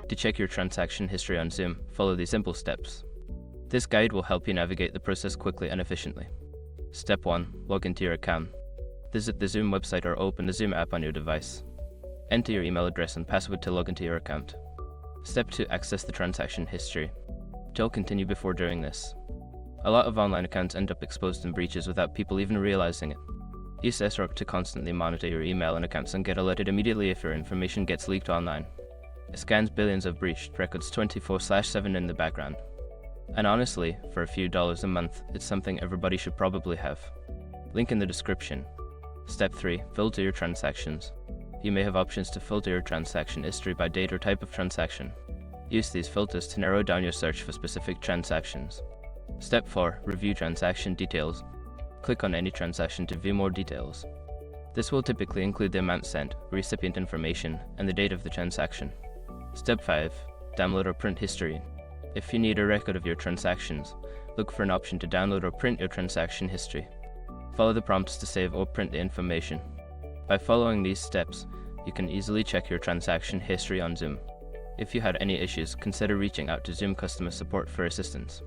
To check your transaction history on Xoom, follow these simple steps. This guide will help you navigate the process quickly and efficiently. Step 1. Log into your account. Visit the Xoom website or open the Xoom app on your device. Enter your email address and password to log into your account. Step 2. Access the transaction history. Don't continue before doing this. A lot of online accounts end up exposed in breaches without people even realizing it. Use SROC to constantly monitor your email and accounts and get alerted immediately if your information gets leaked online. It scans billions of breached records 24/7 in the background. And honestly, for a few dollars a month, it's something everybody should probably have. Link in the description. Step 3. Filter your transactions. You may have options to filter your transaction history by date or type of transaction. Use these filters to narrow down your search for specific transactions. Step 4. Review transaction details. Click on any transaction to view more details. This will typically include the amount sent, recipient information, and the date of the transaction. Step 5. Download or print history. If you need a record of your transactions, look for an option to download or print your transaction history. Follow the prompts to save or print the information. By following these steps, you can easily check your transaction history on Xoom. If you had any issues, consider reaching out to Xoom customer support for assistance.